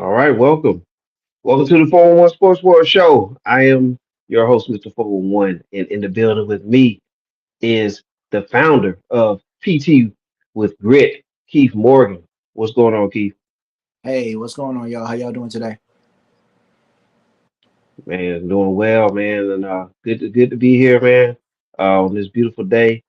All right, welcome. Welcome to the 411 Sports World Show. I am your host, Mr. 411, and in the building with me is the founder of PT with Grit, Keith Morgan. What's going on, Keith? Hey, what's going on, y'all? How y'all doing today? Man, doing well, man, and good to be here, man, on this beautiful day.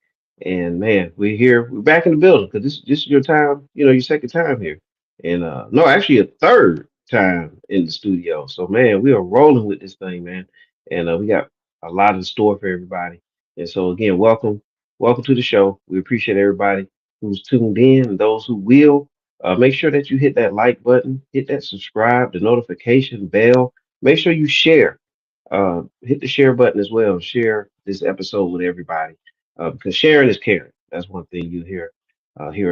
And man, we're here. We're back in the building because this is your time. Your second time here, and no, actually a third time in the studio. So man, we are rolling with this thing, man, and we got a lot in store for everybody. And so again, welcome to the show. We appreciate everybody who's tuned in and those who will. Make sure that you hit that like button, hit that subscribe, the notification bell. Make sure you share. Hit the share button as well. Share this episode with everybody because sharing is caring. That's one thing you hear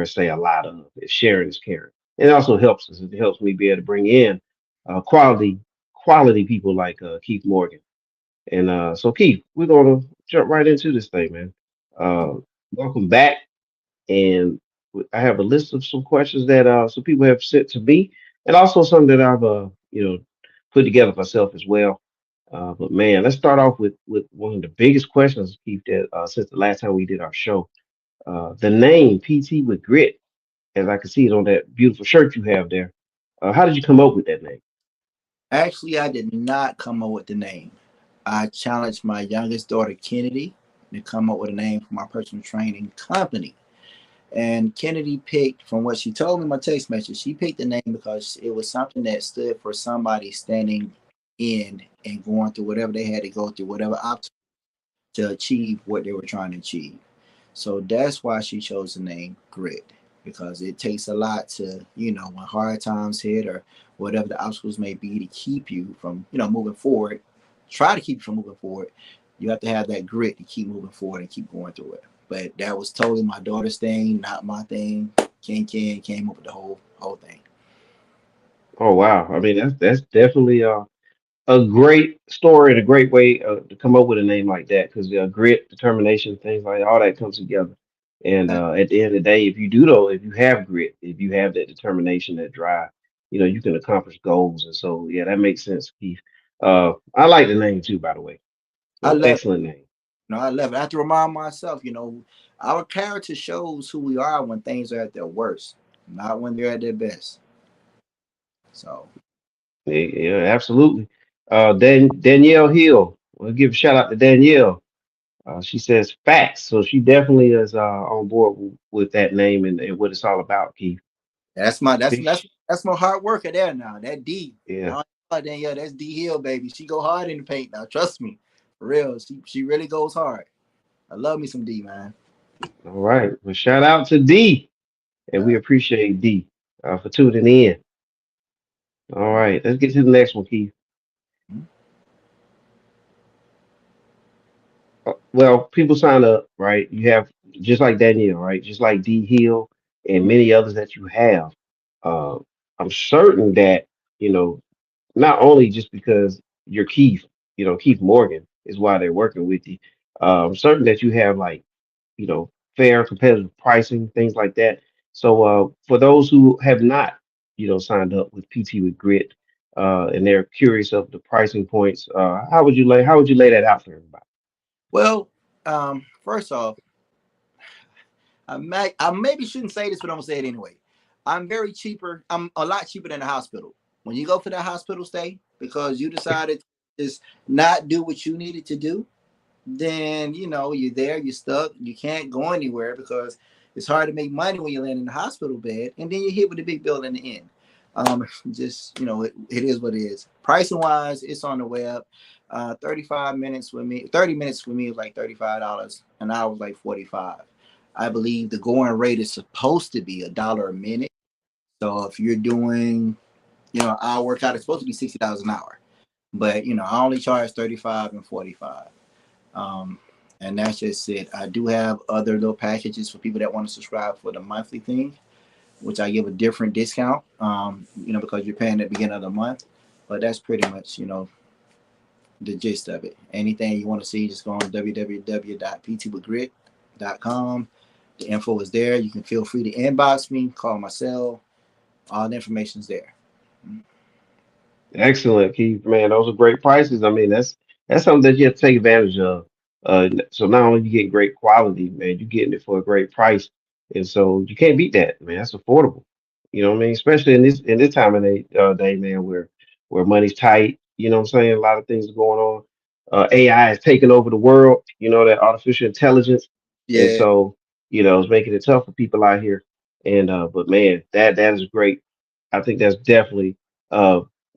us say a lot of. Is sharing is caring. It also helps us. It helps me be able to bring in quality people like Keith Morgan. And so Keith, we're gonna jump right into this thing, man. Uh, Welcome back. And I have a list of some questions that some people have sent to me, and also some that I've put together myself as well. But man, let's start off with one of the biggest questions, Keith, that since the last time we did our show. The name PT with Grit, as I can see it on that beautiful shirt you have there. How did you come up with that name? Actually, I did not come up with the name. I challenged my youngest daughter, Kennedy, to come up with a name for my personal training company. And Kennedy picked, from what she told me in my text message, she picked the name because it was something that stood for somebody standing in and going through whatever they had to go through, whatever obstacle to achieve what they were trying to achieve. So that's why she chose the name Grit, because it takes a lot to, when hard times hit or whatever the obstacles may be to keep you from, moving forward, try to keep you from moving forward. You have to have that grit to keep moving forward and keep going through it. But that was totally my daughter's thing, not my thing. Ken came up with the whole thing. Oh wow! I mean, that's definitely a great story and a great way to come up with a name like that because grit, determination, things like all that comes together. And at the end of the day, if you do though, if you have grit, if you have that determination, that drive, you can accomplish goals. And so, yeah, that makes sense, Keith. I like the name too, by the way. I love it. Excellent name. I love it. I have to remind myself, our character shows who we are when things are at their worst, not when they're at their best. So Yeah, yeah, absolutely. Danielle Hill. We'll give a shout out to Danielle. She says facts, so she definitely is on board with that name and what it's all about, Keith. that's my that's Big that's that's my hard worker there now. That D. Yeah. Y'all know then yeah, that's D Hill, baby. She go hard in the paint now. Trust me. For real. She really goes hard. I love me some D, man. All right. Well, shout out to D, and we Uh, appreciate D for tuning in. All uh, right. Let's get to the next one, Keith. Well, people sign up, right? You have just like Danielle, right? Just like D Hill and many others that you have. Uh, I'm certain that you know not only just because you're Keith, Keith Morgan is why they're working with you. I'm certain that you have like fair competitive pricing, things like that. So for those who have not, signed up with PT with Grit, and they're curious of the pricing points, how would you lay that out for everybody? well, first off, I maybe shouldn't say this, but I'm gonna say it anyway. I'm very cheaper. I'm a lot cheaper than the hospital. When you go for that hospital stay because you decided to just not do what you needed to do, then you're there, you're stuck, you can't go anywhere because it's hard to make money when you land in the hospital bed, and then you're hit with a big bill in the end. Just it is what it is. Pricing wise, it's on the web. 35 minutes with me, 30 minutes with me is like $35. An hour was like 45. I believe the going rate is supposed to be $1 a minute. So if you're doing, our workout is supposed to be $60 an hour, but I only charge 35 and 45. Um, and that's just it. I do have other little packages for people that want to subscribe for the monthly thing, which I give a different discount, because you're paying at the beginning of the month. But that's pretty much, the gist of it. Anything you want to see, just go on www.ptwithgrit.com. The info is there. You can feel free to inbox me, call my cell. All the information's there. Excellent, Keith. Man, those are great prices. I mean, that's something that you have to take advantage of. So not only you getting great quality, man, you getting it for a great price, and so you can't beat that, man. That's affordable. You know what I mean? Especially in this time of day, man, where money's tight. You know what I'm saying? A lot of things are going on. AI is taking over the world. You know that artificial intelligence, and Yeah. so it's making it tough for people out here. And but man, that is great. I think that's definitely.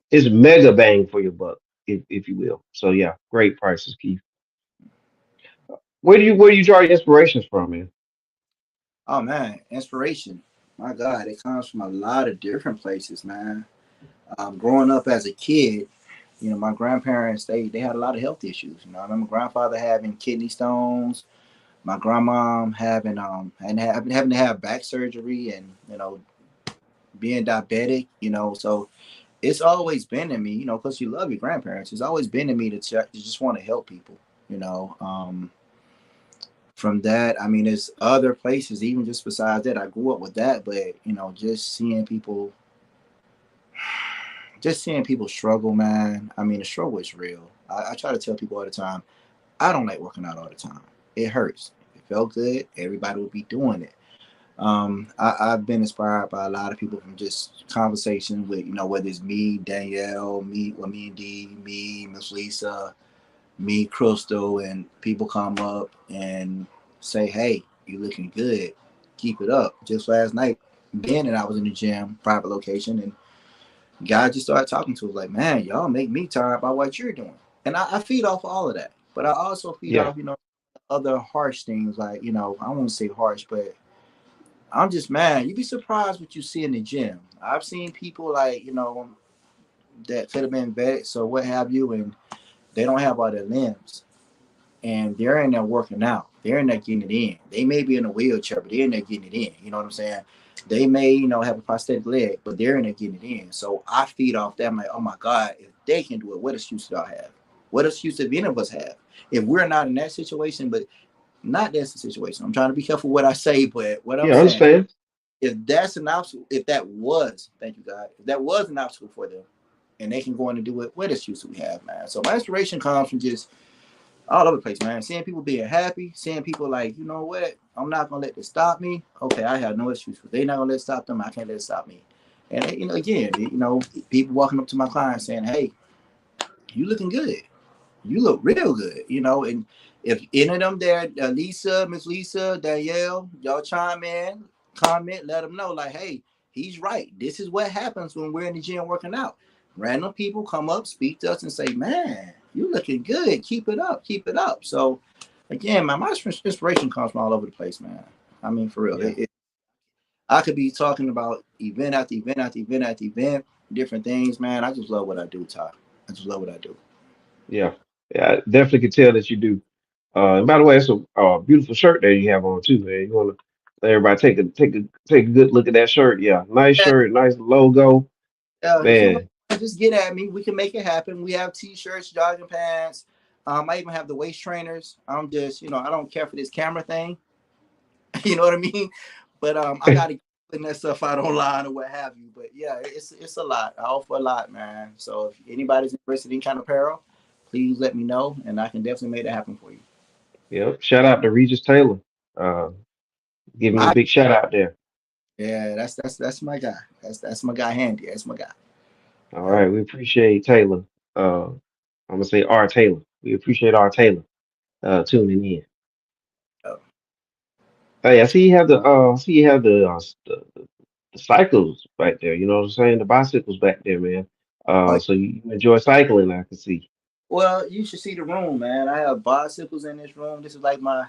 It's mega bang for your buck, if you will. So yeah, great prices, Keith. Where do you draw your inspirations from, man? Oh man, inspiration. My God, it comes from a lot of different places, man. Growing up as a kid, my grandparents they had a lot of health issues. I remember grandfather having kidney stones, my grandmom having to have back surgery, and being diabetic. So it's always been in me, because you love your grandparents. It's always been in me to just want to help people. You know, from that, I mean, there's other places even just besides that. I grew up with that, but just seeing people struggle, man. I mean, the struggle is real. I try to tell people all the time. I don't like working out all the time. It hurts. If it felt good, everybody would be doing it. I've been inspired by a lot of people from just conversation with, whether it's me, Danielle, me and D, me, Miss Lisa, me, Crystal, and people come up and say, "Hey, you looking good. Keep it up." Just last night, Ben and I was in the gym, private location, and guy just started talking to us like, "Man, y'all make me tired by what you're doing." And I feed off of all of that, but I also feed Yeah, off, other harsh things like, I won't say harsh, but I'm just mad. You'd be surprised what you see in the gym. I've seen people like, that could have been vets or what have you, and they don't have all their limbs. And they're in there working out. They're in there getting it in. They may be in a wheelchair, but they're in there getting it in. You know what I'm saying? They may, have a prosthetic leg, but they're in there getting it in. So I feed off that. I'm like, oh my God, if they can do it, what excuse do I have? What excuse do any of us have? If we're not in that situation, but not that's the situation. I'm trying to be careful what I say, but what I'm yeah, I saying, understand. if that's an obstacle, if that was, thank you God, if that was an obstacle for them, and they can go in and do it, what excuse do we have, man? So my inspiration comes from just all over the place, man. Seeing people being happy, seeing people like, you know what, I'm not gonna let this stop me. Okay, I have no excuse. They're not gonna let it stop them. I can't let it stop me. And again, people walking up to my clients saying, "Hey, you looking good. You look real good," and if any of them there, Lisa, Miss Lisa, Danielle, y'all chime in, comment, let them know, like, hey, he's right. This is what happens when we're in the gym working out. Random people come up, speak to us, and say, man, you looking good. Keep it up. Keep it up. So, again, man, my inspiration comes from all over the place, man. I mean, for real. Yeah, I could be talking about event after event after event after event, different things, man. I just love what I do, Ty. I just love what I do. yeah, yeah. I definitely can tell that you do. And by the way, it's a beautiful shirt that you have on too, man. You want to let everybody take a good look at that shirt. Yeah, nice shirt, nice logo, If you want man. to just get at me, we can make it happen. We have t-shirts, jogging pants. I even have the waist trainers. I'm just, I don't care for this camera thing. You know what I mean? But I got to put that stuff out online or what have you. But yeah, it's a lot. I offer a lot, man. So if anybody's interested in kind of apparel, please let me know, and I can definitely make that happen for you. Yep. Shout out to Regis Taylor. Uh, Give him a My big shout out there. Yeah, that's my guy. That's my guy, Handy. That's my guy. All Yeah. right, we appreciate Taylor. I'm gonna say R. Taylor. We appreciate R. Taylor tuning in. Yeah. Hey, I see you have the cycles back there. You know what I'm saying? The bicycles back there, man. Oh, So you enjoy cycling, I can see. well, you should see the room, man. I have bicycles in this room. This is like my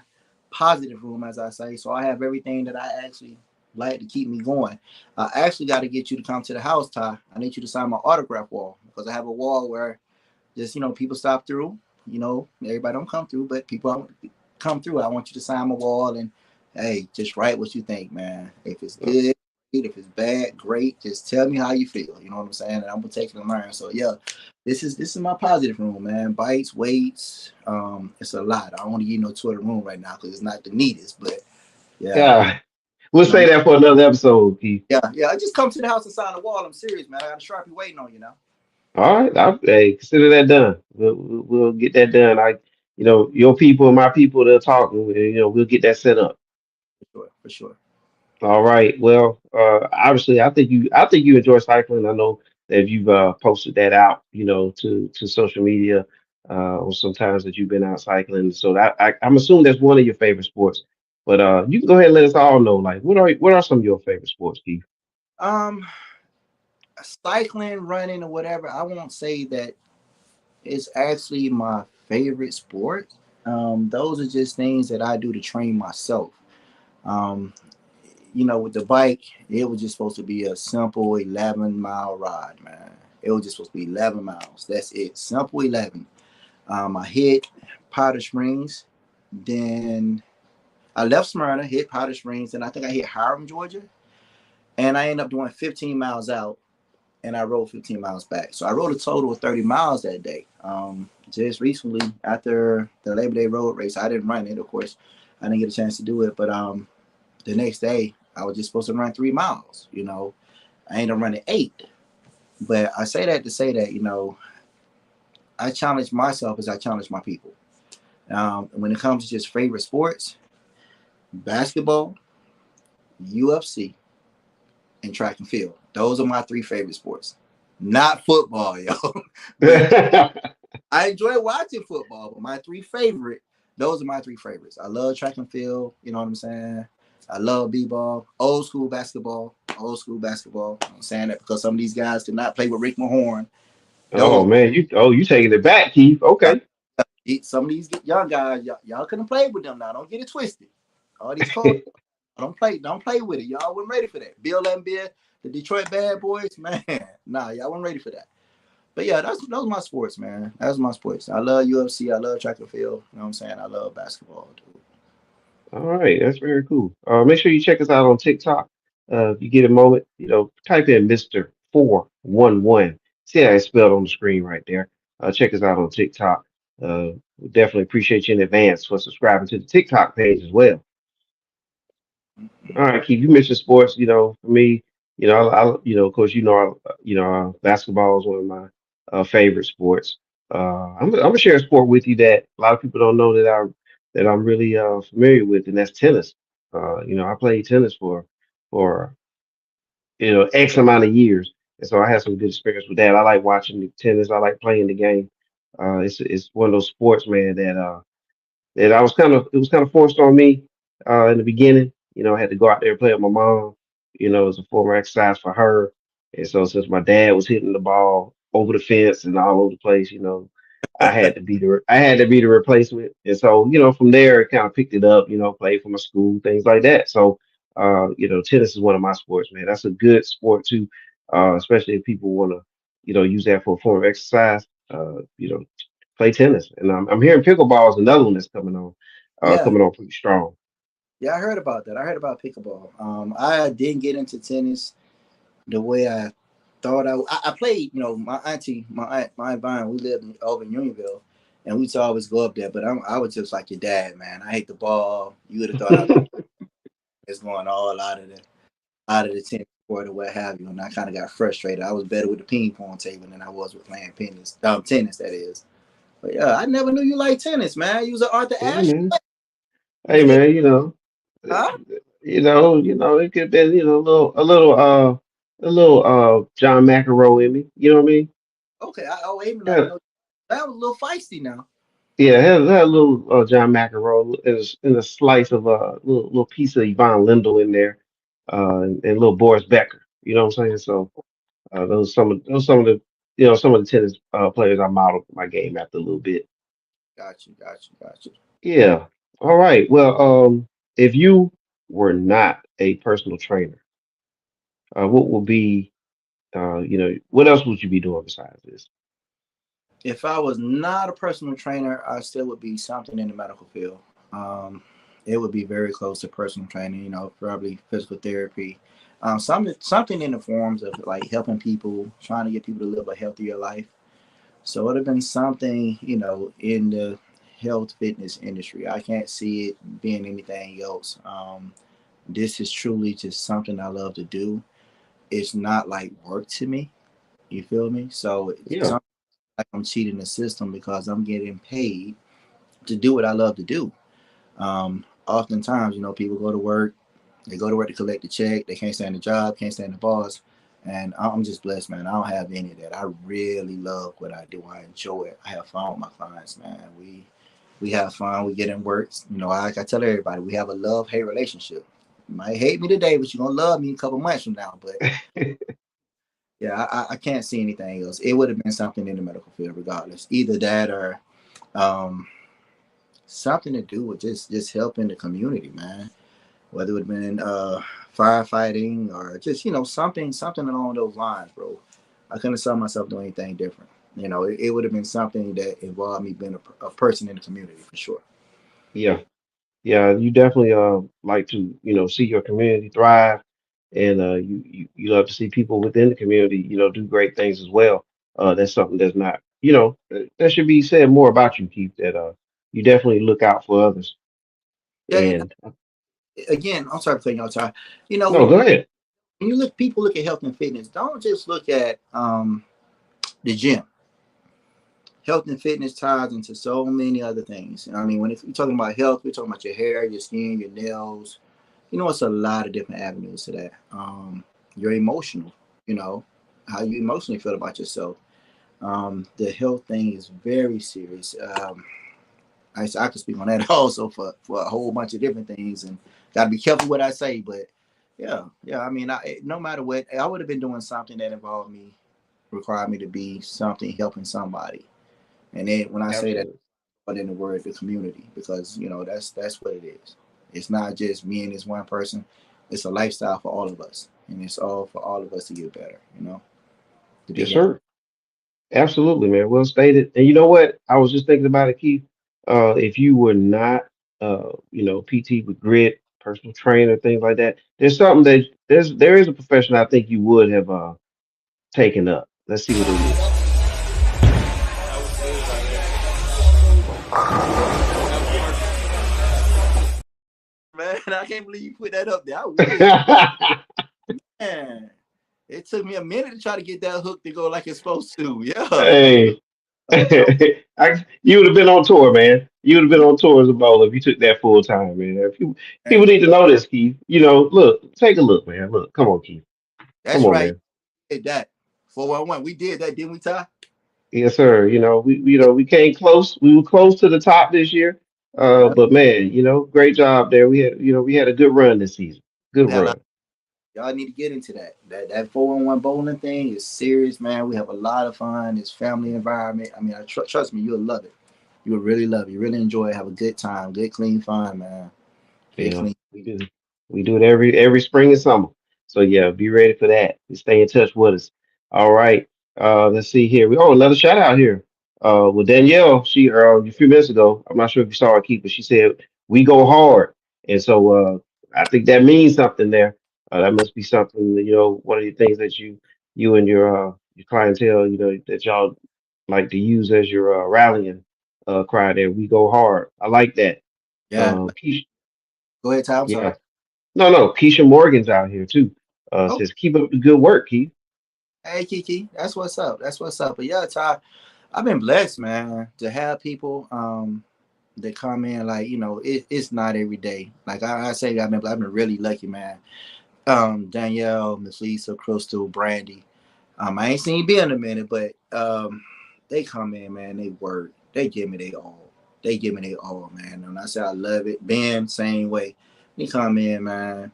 positive room, as I say. So I have everything that I actually like to keep me going. I actually got to get you to come to the house, Ty. I need you to sign my autograph wall because I have a wall where just people stop through. Everybody don't come through, but people come through. I want you to sign my wall and hey, just write what you think, man. If it's Uh, good, great. If it's bad, great. Just tell me how you feel. You know what I'm saying? And I'm gonna take it and learn. So yeah, this is my positive room, man. Bites, weights. It's a lot. I don't want to give no tour of the room right now because it's not the neatest, but yeah, Yeah, we'll you know, say that for another episode, Keith. yeah. I just come to the house and sign the wall. I'm serious, man. I got a Sharpie waiting on you now. All right, hey, consider that done. We'll get that done. Your people and my people, they'll talk, and we'll get that set up. For sure, for sure. All right. Well, obviously, I think you enjoy cycling. I know that you've posted that out, to social media, or sometimes that you've been out cycling. So I'm assuming that's one of your favorite sports. But you can go ahead and let us all know, like, what are some of your favorite sports, Keith? Um, Cycling, running, or whatever. I won't say that it's actually my favorite sport. Those are just things that I do to train myself. Um, with the bike, it was just supposed to be a simple 11-mile ride, man. It was just supposed to be 11 miles. That's it. Simple 11. I hit Powder Springs. Then I left Smyrna, hit Powder Springs. And I think I hit Hiram, Georgia. And I ended up doing 15 miles out. And I rode 15 miles back. So I rode a total of 30 miles that day. Just recently, after the Labor Day road race, I didn't run it, of course. I didn't get a chance to do it. But the next day, I was just supposed to run 3 miles. I ended up running 8. But I say that to say that, I challenge myself as I challenge my people. When it comes to just favorite sports, basketball, UFC, and track and field. Those are my 3 favorite sports. Not football, yo. But I enjoy watching football, but my 3 favorite, those are my 3 favorites. I love track and field, you know what I'm saying? I love b-ball, old school basketball, old school basketball. I'm saying that because some of these guys did not play with Rick Mahorn. Oh Those man, you taking it back, Keith? Okay. some of these young guys, y'all couldn't play with them now. Don't get it twisted. All these cold, don't play with it. Y'all weren't ready for that. Bill Laimbeer, the Detroit Bad Boys, man. Nah, y'all weren't ready for that. But yeah, those my sports, man. That's my sports. I love UFC. I love track and field. You know what I'm saying? I love basketball, dude. All right, that's very cool. Make sure you check us out on TikTok. If you get a moment, type in Mr. 411. See how it's spelled on the screen right there. Check us out on TikTok. We definitely appreciate you in advance for subscribing to the TikTok page as well. All right, Keith, you mentioned sports. For me, of course, basketball is one of my favorite sports. I'm gonna share a sport with you that a lot of people don't know that I'm really familiar with, and that's tennis. I played tennis for X amount of years, and so I had some good experience with that. I like watching the tennis. I like playing the game. It's one of those sports, man, that it was kind of forced on me in the beginning. I had to go out there and play with my mom. It was a form of exercise for her. And so since my dad was hitting the ball over the fence and all over the place, I had to be the replacement. And so, from there it kind of picked it up, played for my school, things like that. So tennis is one of my sports, man. That's a good sport too. Especially if people want to, use that for a form of exercise. Play tennis. And I'm hearing pickleball is another one that's Yeah, coming on pretty strong. yeah, I heard about that. I heard about pickleball. I didn't get into tennis the way I thought I played. My auntie, my aunt Vine, we lived over in Unionville, and we used to always go up there. But I was just like your dad, man. I hate the ball. You would have thought I was going all out of the tennis court or what have you, and I kind of got frustrated. I was better with the ping pong table than I was with playing tennis, that is. But yeah, I never knew you liked tennis, man. You was an Arthur Yeah, Ashe. man. You Hey, did, man. huh? It could have been, a little John McEnroe in me. You know what I mean? Okay, oh, even I Kind didn't of, know that was a little feisty now. yeah, had a little John McEnroe in a slice of a little piece of Yvonne Lindell in there, and a little Boris Becker. You know what I'm saying? So those some of the tennis players I modeled my game after a little bit. Got you, got you, got you. Yeah. All right. Well, if you were not a personal trainer, what would be, what else would you be doing besides this? If I was not a personal trainer, I still would be something in the medical field. Um, it would be very close to personal training. Probably physical therapy, something in the forms of like helping people, trying to get people to live a healthier life. So it would have been something, in the health fitness industry. I can't see it being anything else. This is truly just something I love to do. It's not like work to me. You feel me? So it's Yeah. like I'm cheating the system because I'm getting paid to do what I love to do. Oftentimes, people go to work, they go to work to collect the check, they can't stand the job, can't stand the boss. And I'm just blessed, man. I don't have any of that. I really love what I do. I enjoy it. I have fun with my clients, man. We have fun. We get in work. Like I tell everybody, we have a love-hate relationship. You might hate me today, but you're gonna love me a couple months from now. But yeah, I can't see anything else. It would have been something in the medical field, regardless. Either that or um, something to do with just helping the community, man. Whether it would have been firefighting or just something along those lines, bro. I couldn't have saw myself doing anything different. It would have been something that involved me being a person in the community for sure. Yeah. Yeah, you definitely like to, see your community thrive, and you love to see people within the community, do great things as well. That's something that's not, that should be said more about you, Keith, that you definitely look out for others. Yeah, and And again, I'm sorry for cutting you off, Ty. no, go ahead. When you look, people look at health and fitness. Don't just look at the gym. Health and fitness ties into so many other things. I mean, when you're talking about health, we're talking about your hair, your skin, your nails. It's a lot of different avenues to that. You're emotional. You know how you emotionally feel about yourself. The health thing is very serious. I could speak on that also for a whole bunch of different things, and got to be careful what I say. But yeah. I mean, no matter what, I would have been doing something that involved me, required me to be something helping somebody. And then when I say that, Absolutely. put in the word the community, because that's what it is. It's not just me and this one person. It's a lifestyle for all of us, and it's all for all of us to get better. To be Yes, healthy. sir. Absolutely, man. Well stated. And you know what? I was just thinking about it, Keith. If you were not, PT with grit, personal trainer, things like that, there's something that there is a profession I think you would have taken up. Let's see what it is. I would say that was marketing. Man, I can't believe you put that up there. I wish, man. It took me a minute to try to get that hook to go like it's supposed to. Yeah. Hey, Oh, you would have been on tour, man. You would have been on tour as a bowler if you took that full time, man. People man. need to know this, Keith. Look, take a look, man. Look, come on, Keith. Come That's on, right. man. Did that. 411. We did that, didn't we, Ty? Yes, sir. We came close. We were close to the top this year. Yeah. But man, great job there. We had a good run this season. Good We had a lot. run. Y'all need to get into that. That 411 bowling thing is serious, man. We have a lot of fun. It's family environment. I mean, trust me, you'll love it. You will really love it. You really enjoy it. Have a good time. Good, clean fun, man. Good, Yeah, clean. we do. We do it every spring and summer. So yeah, be ready for that. Stay in touch with us. All right. Let's see here. Another shout out here. With Danielle, she a few minutes ago. I'm not sure if you saw her, Keith, but she said we go hard, and so I think that means something there. That must be something. One of the things that you and your clientele, that y'all like to use as your rallying cry. There, we go hard. I like that. Yeah. Keisha, Go ahead, Ty. I'm sorry. yeah. No. Keisha Morgan's out here too. Oh, Says keep up the good work, Keith. hey, Kiki. That's what's up. That's what's up. But yeah, Ty, I've been blessed, man, to have people that come in. Like, it's not every day. Like I say, I've been really lucky, man. Danielle, Miss Lisa, Crystal, Brandy. I ain't seen Ben in a minute, but they come in, man. They work. They give me their all. They give me their all, man. And I say I love it. Ben, same way. They come in, man.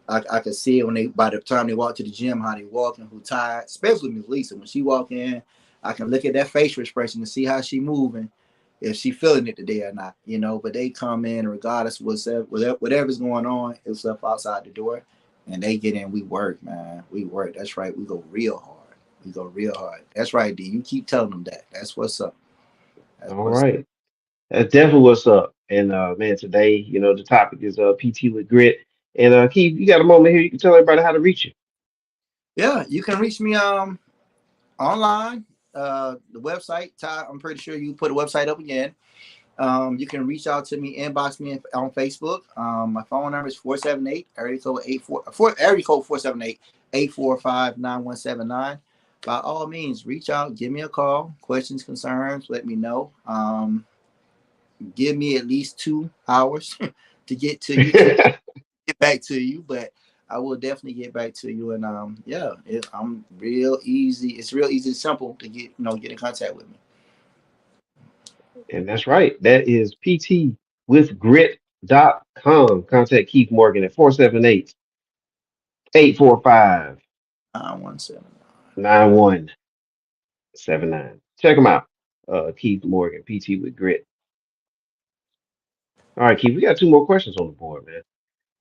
I could see it when by the time they walk to the gym, how they walking, who tired. Especially Miss Lisa, when she walk in, I can look at that facial expression to see how she moving, if she feeling it today or not. But they come in regardless of whatever's going on, it's up outside the door, and they get in. We work, man. We work. That's right. We go real hard. We go real hard. That's right, D. You keep telling them that. That's what's up. That's All what's up. right. That's definitely what's up. And man, today, the topic is PT with grit. And Keith, you got a moment here. You can tell everybody how to reach you. Yeah, you can reach me online. The website, Ty, I'm pretty sure you put a website up again. You can reach out to me, inbox me on Facebook. My phone number is 478 area code 478 845 9179. by all means, reach out, give me a call, questions, concerns, let me know. Give me at least 2 hours to get to you to get back to you, but I will definitely get back to you. And yeah, I'm real easy. It's real easy and simple to get in contact with me. And that's right. That is ptwithgrit.com. Contact Keith Morgan at 478-845-9179. 917. Check him out. Keith Morgan, PT with Grit. All right, Keith, we got two more questions on the board, man.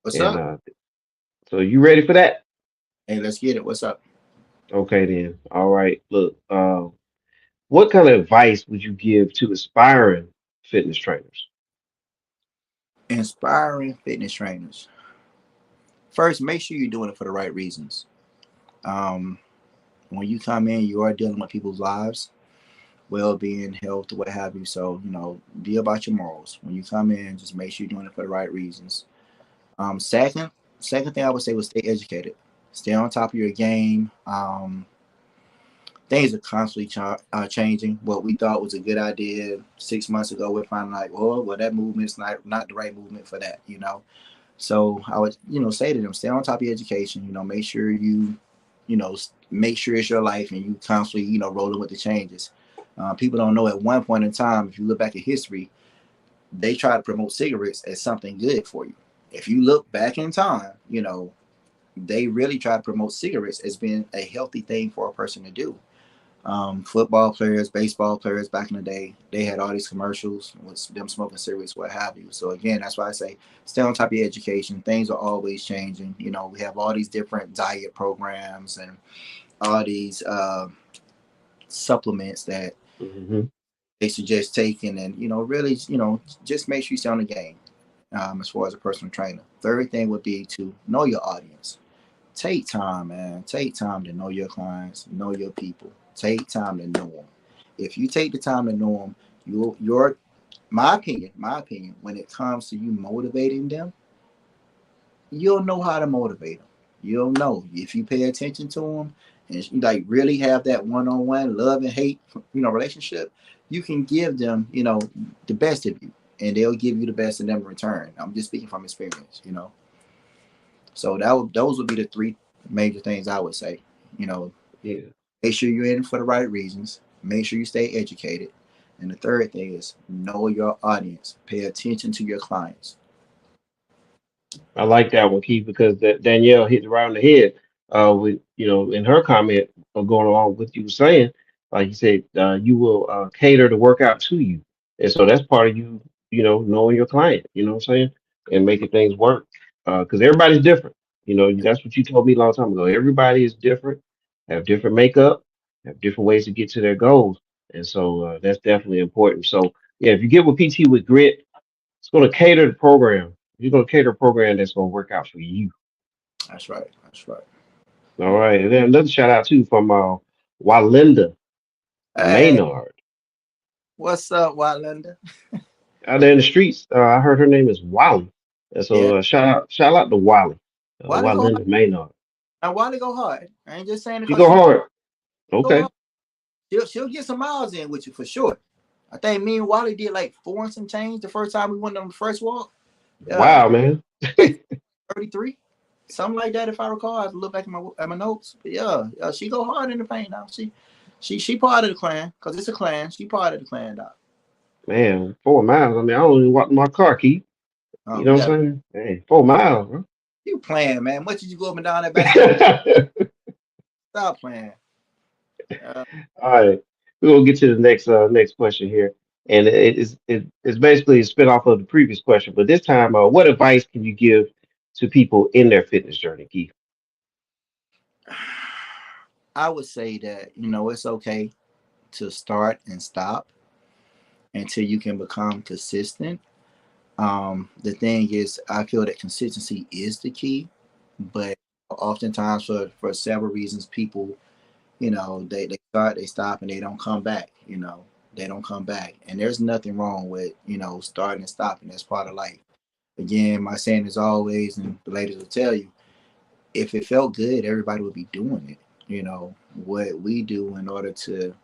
What's And up? so you ready for that? Hey, let's get it. What's up? Okay, then. All right. Look, what kind of advice would you give to aspiring fitness trainers? Inspiring fitness trainers. First, make sure you're doing it for the right reasons. Um, when you come in, you are dealing with people's lives, well-being, health, what have you. So, be about your morals. When you come in, just make sure you're doing it for the right reasons. Second thing I would say was stay educated. Stay on top of your game. Things are constantly changing. What we thought was a good idea 6 months ago, we're finding like, well, that movement's not the right movement for that. So I would, say to them, stay on top of your education. Make sure make sure it's your life and you constantly, rolling with the changes. People don't know at one point in time, if you look back at history, they try to promote cigarettes as something good for you. If you look back in time, they really try to promote cigarettes as being a healthy thing for a person to do. Football players, baseball players back in the day, they had all these commercials with them smoking cigarettes, what have you. So again, that's why I say stay on top of your education. Things are always changing. We have all these different diet programs and all these supplements that Hmm. they suggest taking, and really, just make sure you stay on the game. As far as a personal trainer, third thing would be to know your audience. Take time, man. Take time to know your clients, know your people. Take time to know them. If you take the time to know them, your my opinion, when it comes to you motivating them, you'll know how to motivate them. You'll know if you pay attention to them and you like really have that one-on-one love and hate, relationship. You can give them, the best of you, and they'll give you the best of them in return. I'm just speaking from experience. So those would be the three major things I would say. You know, Yeah. make sure you're in for the right reasons. Make sure you stay educated. And the third thing is know your audience. Pay attention to your clients. I like that one, Keith, because Danielle hit it right on the head. With in her comment going along with you were saying, like you said, you will cater the workout to you, and so that's part of you, knowing your client. You know what I'm saying, and making things work. Because everybody's different. That's what you told me a long time ago. Everybody is different, have different makeup, have different ways to get to their goals, and so that's definitely important. So yeah, if you get with PT with grit, it's going to cater the program. You're going to cater a program that's going to work out for you. That's right. That's right. All right. And then another shout out too from Walinda Hey, Maynard what's up, Wylander? out there in the streets. I heard her name is Wally. And Yeah, so shout out to Wally, Wally go hard. Walinda Maynard. Now, Wally go hard. I ain't just saying it She because go she hard. go Okay. hard. She'll get some miles in with you for sure. I think me and Wally did like four and some change the first time we went on the first walk. Yeah, Wow, man. like 33, something like that if I recall. I have to look back at my notes. But yeah, she go hard in the paint now. She part of the clan because it's a clan. She part of the clan now. Man, 4 miles. I mean, I don't even walk my car, Keith. You know You what got I'm saying? Hey, 4 miles, bro. you playing, man. Much did you go up and down that basketball? Stop playing. Uh, All right, we're gonna get to the next question here, and it's basically a spin off of the previous question, but this time, what advice can you give to people in their fitness journey, Keith? I would say that it's okay to start and stop until you can become consistent. The thing is, I feel that consistency is the key, but oftentimes for several reasons, people, they start, they stop, and they don't come back. They don't come back, and there's nothing wrong with starting and stopping. That's part of life. Again, my saying is always, and the ladies will tell you, if it felt good, everybody would be doing it. You know, what we do in order to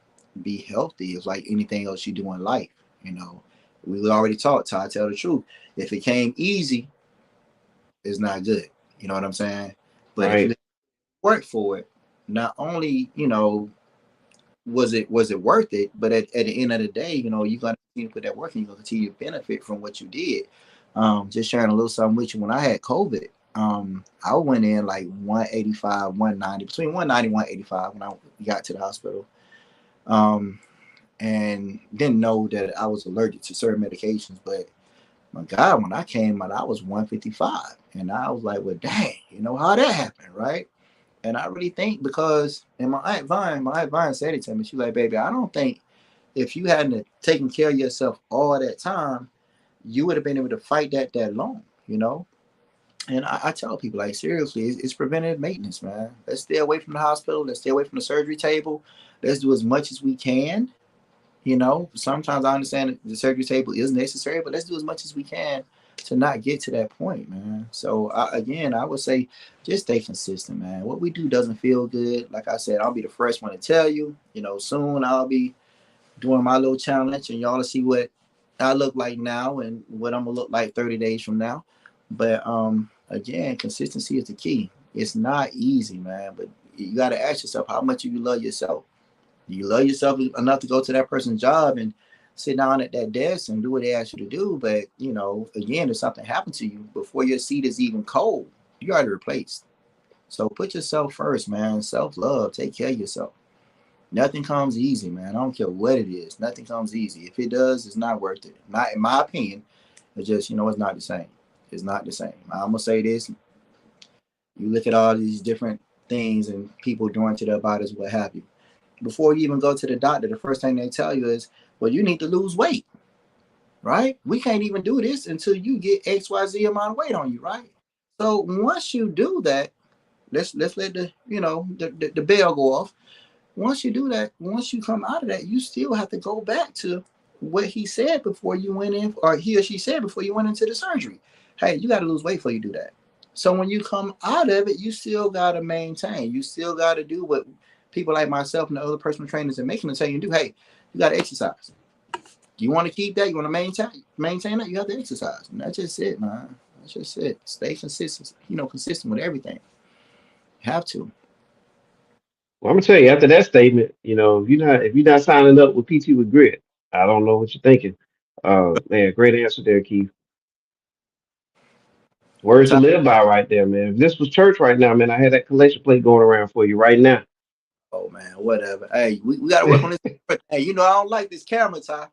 be healthy is like anything else you do in life. You know, we already talked, Ty, tell the truth. If it came easy, it's not good. You know what I'm saying? But if you Right. work for it, not only, was it worth it, but at the end of the day, you're gonna continue to put that work and you're gonna continue to benefit from what you did. Just sharing a little something with you. When I had COVID, I went in like 185, 190, between 190 and 185 when I got to the hospital. Um, and didn't know that I was allergic to certain medications, but my God, when I came out, I was 155. And I was like, well, dang, how that happened, right? And I really think because, and my aunt Vine said it to me. She's like, baby, I don't think if you hadn't taken care of yourself all that time, you would have been able to fight that long. And I tell people, like, seriously, it's preventative maintenance, man. Let's stay away from the hospital. Let's stay away from the surgery table. Let's do as much as we can. Sometimes I understand that the surgery table is necessary, but let's do as much as we can to not get to that point, man. So again, I would say just stay consistent, man. What we do doesn't feel good. Like I said, I'll be the first one to tell you. Soon I'll be doing my little challenge, and y'all to see what I look like now and what I'm gonna look like 30 days from now. But again, consistency is the key. It's not easy, man, but you got to ask yourself, how much do you love yourself? Do you love yourself enough to go to that person's job and sit down at that desk and do what they ask you to do? But again, if something happened to you before your seat is even cold, you already replaced. So put yourself first, man. Self love. Take care of yourself. Nothing comes easy, man. I don't care what it is. Nothing comes easy. If it does, it's not worth it. Not in my opinion. It's just it's not the same. It's not the same. I'm gonna say this. You look at all these different things and people doing to their bodies, what have you. Before you even go to the doctor, the first thing they tell you is, well, you need to lose weight, right? We can't even do this until you get XYZ amount of weight on you, right? So once you do that, let's let the bell go off. Once you do that, once you come out of that, you still have to go back to what he said before you went in, or he or she said before you went into the surgery. Hey, you got to lose weight before you do that. So when you come out of it, you still got to maintain. You still got to do what people like myself and the other personal trainers are making to tell you to do. Hey, you got to exercise. You want to keep that? You want to maintain that? You have to exercise. And that's just it, man. That's just it. Stay consistent. Consistent with everything. You have to. Well, I'm gonna tell you after that statement, if you're not signing up with PT with grit, I don't know what you're thinking. Man, great answer there, Keith. Well, Words to live by right there, man. If this was church right now, man, I had that collection plate going around for you right now. oh man, whatever. Hey, we got to work on this. Hey, I don't like this camera, Ty.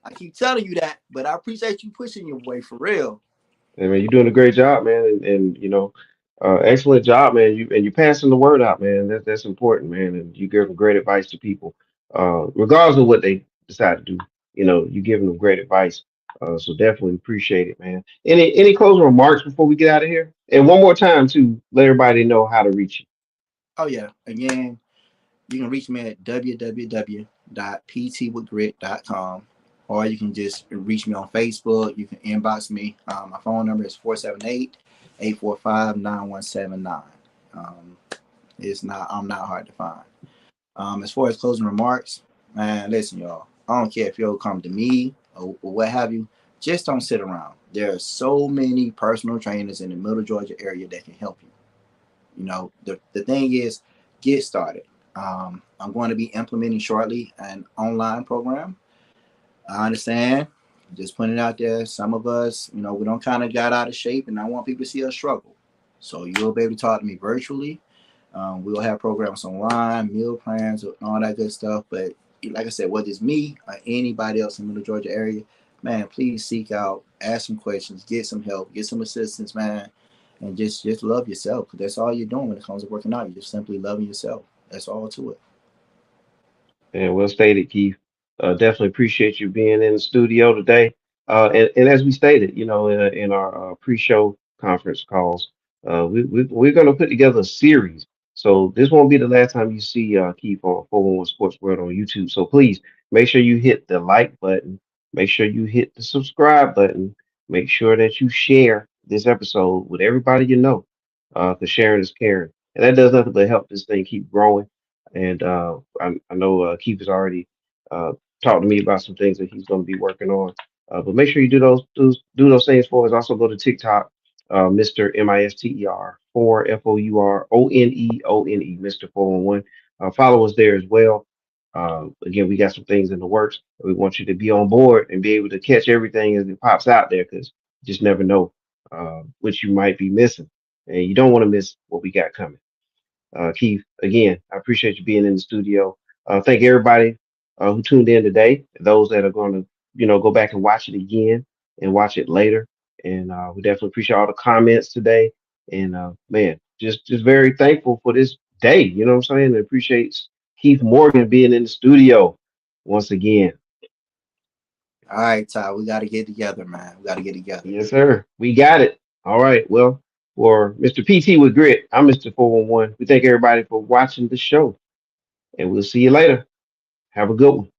I keep telling you that, but I appreciate you pushing your way for real. I mean, you're doing a great job, man, and excellent job, man. You're passing the word out, man. That's important, man. And you give great advice to people, regardless of what they decide to do. You giving them great advice. So definitely appreciate it, man. Any closing remarks before we get out of here? And one more time to let everybody know how to reach you. Oh yeah. Again, you can reach me at www.ptwithgrit.com, or you can just reach me on Facebook. You can inbox me. My phone number is 478-845-9179. Um, I'm not hard to find. As far as closing remarks, man, listen, y'all. I don't care if you'll come to me or what have you. Just don't sit around. There are so many personal trainers in the Middle Georgia area that can help you. The thing is, get started. I'm going to be implementing shortly an online program. I understand. Just putting it out there. Some of us, we don't kind of got out of shape, and I want people to see us struggle. So you'll be able to talk to me virtually. We'll have programs online, meal plans, and all that good stuff. But like I said, whether it's me or anybody else in the Middle Georgia area, man, please seek out, ask some questions, get some help, get some assistance, man, and just love yourself. Because that's all you're doing when it comes to working out. You're just simply loving yourself. That's all to it. And well stated, Keith. Definitely appreciate you being in the studio today. And as we stated, in our pre-show conference calls, we're going to put together a series. So this won't be the last time you see Keith on 411 Sports World on YouTube. So please make sure you hit the like button. Make sure you hit the subscribe button. Make sure that you share this episode with everybody you know, because sharing is caring. and that does nothing but help this thing keep growing. And I know Keith has already uh, talked to me about some things that he's going to be working on. But make sure you do those things for us. Also go to TikTok, Mr. Mister 4FOURONEONE, Mr. 411. Follow us there as well. Again, we got some things in the works. We want you to be on board and be able to catch everything as it pops out there because you just never know what you might be missing. And you don't want to miss what we got coming. Keith, again, I appreciate you being in the studio. Thank everybody who tuned in today. Those that are going to, go back and watch it again and watch it later. And we definitely appreciate all the comments today. And man, just very thankful for this day. You know what I'm saying? And appreciate Keith Morgan being in the studio once again. All right, Ty, we got to get together, man. We got to get together. Yes, sir. We got it. All right. Well, for Mr. PT with Grit, I'm Mr. 411. We thank everybody for watching the show, and we'll see you later. Have a good one.